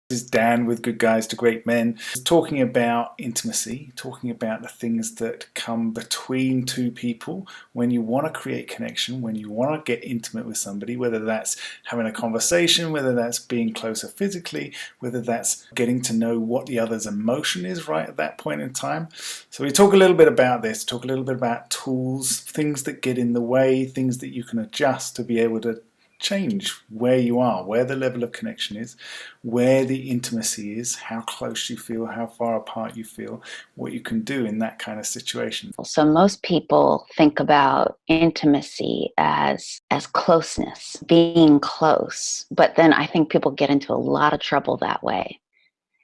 This is Dan with Good Guys to Great Men, talking about intimacy, talking about the things that come between two people when you want to create connection, when you want to get intimate with somebody, whether that's having a conversation, whether that's being closer physically, whether that's getting to know what the other's emotion is right at that point in time. So we talk a little bit about this, talk a little bit about tools, things that get in the way, things that you can adjust to be able to change where you are, where the level of connection is, where the intimacy is, how close you feel, how far apart you feel, what you can do in that kind of situation. So most people think about intimacy as closeness, being close, but then I think people get into a lot of trouble that way.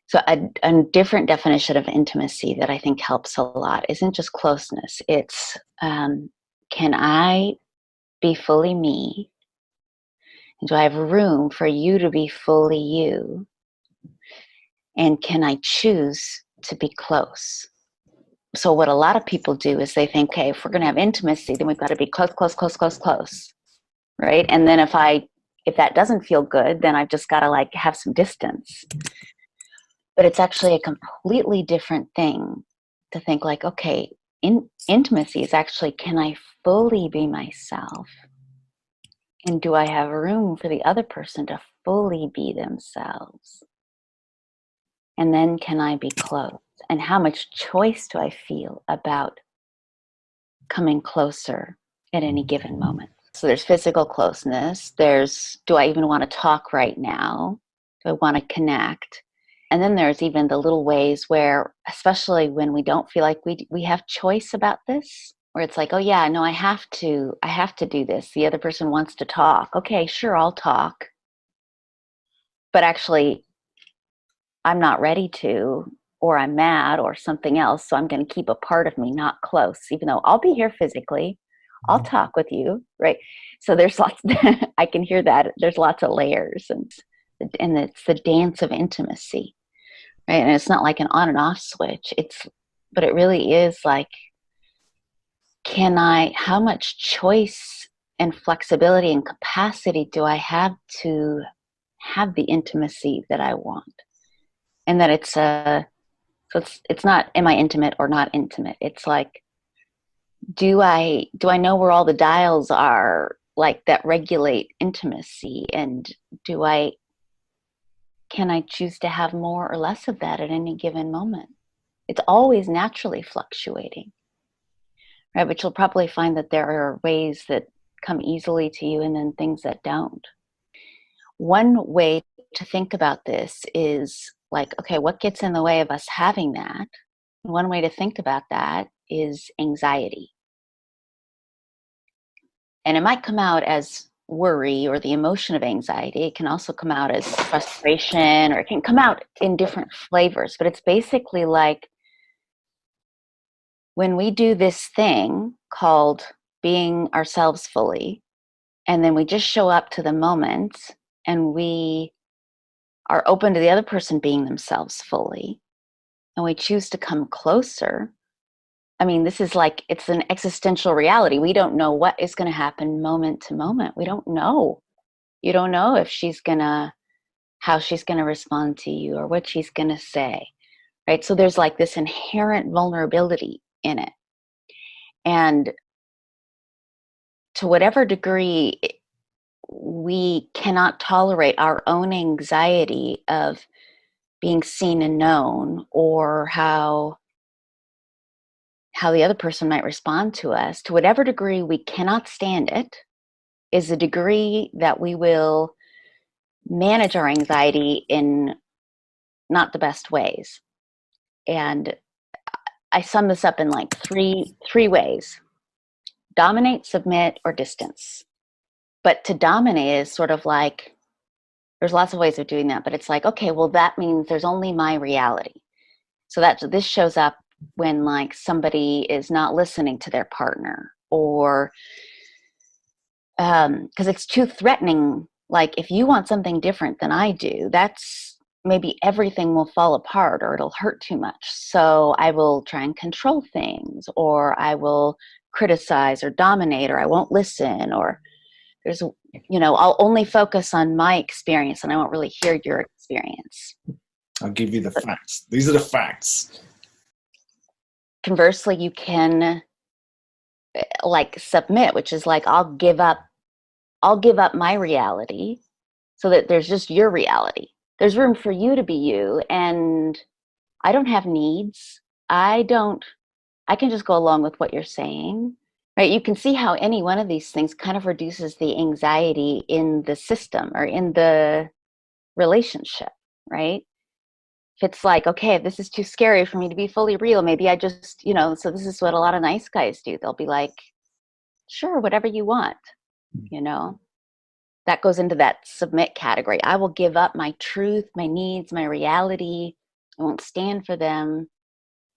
So a different definition of intimacy that I think helps a lot isn't just closeness. It's can I be fully me? Do I have room for you to be fully you? And can I choose to be close? So what a lot of people do is they think, okay, if we're going to have intimacy, then we've got to be close, close, close, close, close, right? And then if that doesn't feel good, then I've just got to like have some distance. But it's actually a completely different thing to think like, okay, intimacy is actually, can I fully be myself? And do I have room for the other person to fully be themselves? And then can I be close? And how much choice do I feel about coming closer at any given moment? So there's physical closeness. There's, do I even want to talk right now? Do I want to connect? And then there's even the little ways where, especially when we don't feel like we have choice about this, where it's like, oh yeah, no, I have to do this. The other person wants to talk. Okay, sure, I'll talk. But actually, I'm not ready to, or I'm mad or something else. So I'm going to keep a part of me not close, even though I'll be here physically. I'll talk with you, right? So there's lots, I can hear that. There's lots of layers and it's the dance of intimacy, right? And it's not like an on and off switch. But it really is like, how much choice and flexibility and capacity do I have to have the intimacy that I want? And that it's not, am I intimate or not intimate? It's like, do I know where all the dials are like that regulate intimacy? And can I choose to have more or less of that at any given moment? It's always naturally fluctuating, right? But you'll probably find that there are ways that come easily to you and then things that don't. One way to think about this is like, okay, what gets in the way of us having that? One way to think about that is anxiety. And it might come out as worry or the emotion of anxiety. It can also come out as frustration, or it can come out in different flavors. But it's basically like when we do this thing called being ourselves fully, and then we just show up to the moment and we are open to the other person being themselves fully, and we choose to come closer. I mean, this is like, it's an existential reality. We don't know what is going to happen moment to moment. We don't know. You don't know if how she's going to respond to you or what she's going to say, right? So there's like this inherent vulnerability in it. And to whatever degree we cannot tolerate our own anxiety of being seen and known, or how the other person might respond to us, to whatever degree we cannot stand it, is a degree that we will manage our anxiety in not the best ways. And I sum this up in like three ways: dominate, submit, or distance. But to dominate is sort of like, there's lots of ways of doing that, but it's like, okay, well, that means there's only my reality. So this shows up when like somebody is not listening to their partner, or because it's too threatening. Like if you want something different than I do, that's maybe everything will fall apart or it'll hurt too much. So I will try and control things, or I will criticize or dominate, or I won't listen, or I'll only focus on my experience and I won't really hear your experience. I'll give you the facts. These are the facts. Conversely, you can like submit, which is like I'll give up my reality so that there's just your reality. There's room for you to be you, and I don't have needs. I can just go along with what you're saying. Right? You can see how any one of these things kind of reduces the anxiety in the system or in the relationship, right? If it's like, okay, this is too scary for me to be fully real, maybe I just, so this is what a lot of nice guys do. They'll be like, sure, whatever you want, that goes into that submit category. I will give up my truth, my needs, my reality. I won't stand for them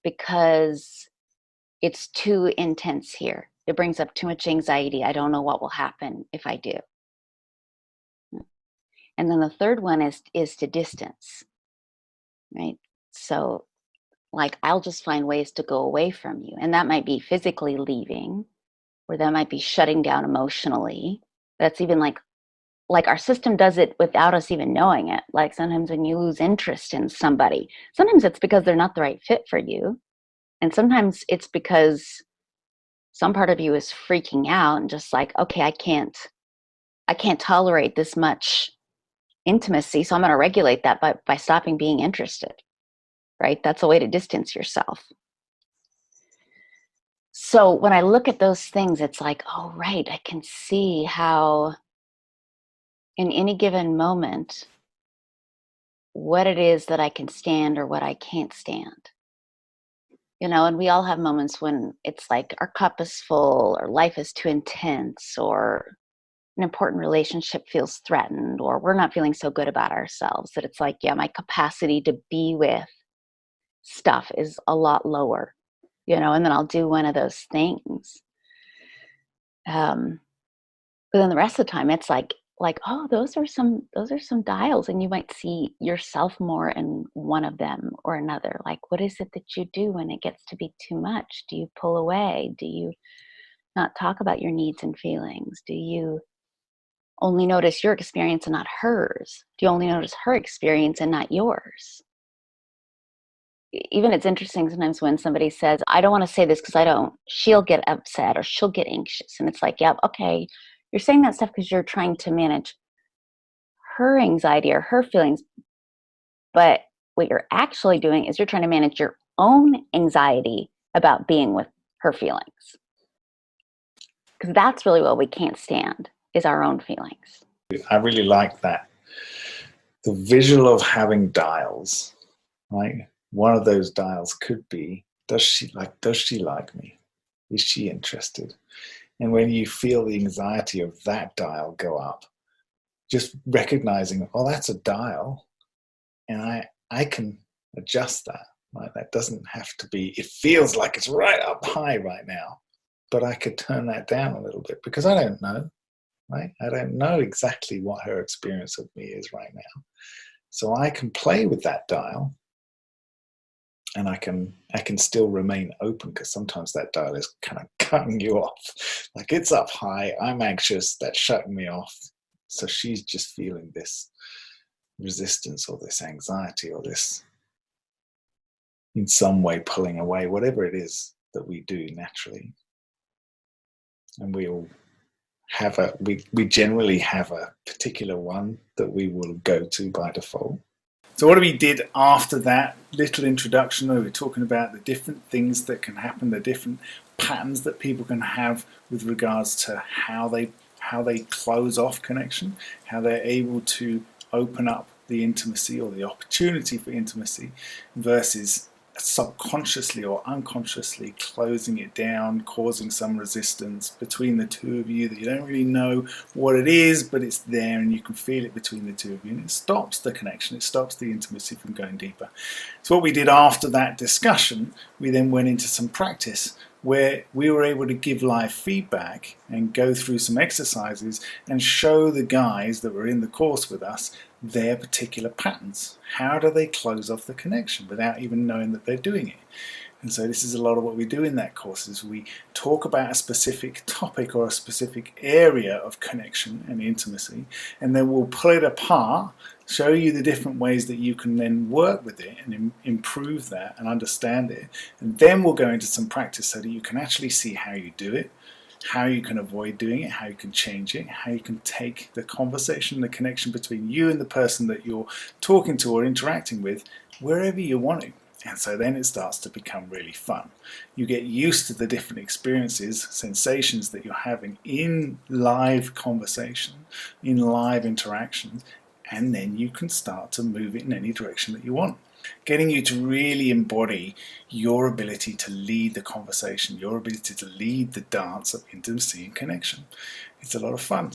because it's too intense here. It brings up too much anxiety. I don't know what will happen if I do. And then the third one is to distance, right? So like, I'll just find ways to go away from you. And that might be physically leaving, or that might be shutting down emotionally. That's even like our system does it without us even knowing it. Like sometimes when you lose interest in somebody, sometimes it's because they're not the right fit for you. And sometimes it's because some part of you is freaking out and just like, okay, I can't tolerate this much intimacy. So I'm going to regulate that by stopping being interested, right? That's a way to distance yourself. So when I look at those things, it's like, oh, right, I can see how in any given moment, what it is that I can stand or what I can't stand. And we all have moments when it's like our cup is full or life is too intense or an important relationship feels threatened or we're not feeling so good about ourselves that it's like, yeah, my capacity to be with stuff is a lot lower, and then I'll do one of those things. But then the rest of the time it's like, oh, those are some dials, and you might see yourself more in one of them or another. Like, what is it that you do when it gets to be too much? Do you pull away? Do you not talk about your needs and feelings? Do you only notice your experience and not hers? Do you only notice her experience and not yours? Even it's interesting sometimes when somebody says, I don't want to say this because she'll get upset or she'll get anxious. And it's like, yeah, okay, you're saying that stuff because you're trying to manage her anxiety or her feelings. But what you're actually doing is you're trying to manage your own anxiety about being with her feelings. Because that's really what we can't stand, is our own feelings. I really like that. The visual of having dials, right? One of those dials could be, does she like me? Is she interested? And when you feel the anxiety of that dial go up, just recognizing, oh, that's a dial, and I can adjust that. Right? That doesn't have to be, it feels like it's right up high right now, but I could turn that down a little bit because I don't know, right? I don't know exactly what her experience of me is right now. So I can play with that dial, and I can still remain open, because sometimes that dial is kind of cutting you off. Like, it's up high, I'm anxious, that's shutting me off. So she's just feeling this resistance or this anxiety or this, in some way, pulling away, whatever it is that we do naturally. And we all have we generally have a particular one that we will go to by default. So what we did after that little introduction, though, we're talking about the different things that can happen, the different patterns that people can have with regards to how they close off connection, how they're able to open up the intimacy or the opportunity for intimacy versus subconsciously or unconsciously closing it down, causing some resistance between the two of you that you don't really know what it is, but it's there and you can feel it between the two of you, and it stops the connection, it stops the intimacy from going deeper. So what we did after that discussion, we then went into some practice where we were able to give live feedback and go through some exercises and show the guys that were in the course with us their particular patterns. How do they close off the connection without even knowing that they're doing it? And so this is a lot of what we do in that course, is we talk about a specific topic or a specific area of connection and intimacy, and then we'll pull it apart, show you the different ways that you can then work with it and improve that and understand it. And then we'll go into some practice so that you can actually see how you do it, how you can avoid doing it, how you can change it, how you can take the conversation, the connection between you and the person that you're talking to or interacting with wherever you want to. And so then it starts to become really fun. You get used to the different experiences, sensations that you're having in live conversation, in live interactions, and then you can start to move it in any direction that you want. Getting you to really embody your ability to lead the conversation, your ability to lead the dance of intimacy and connection. It's a lot of fun.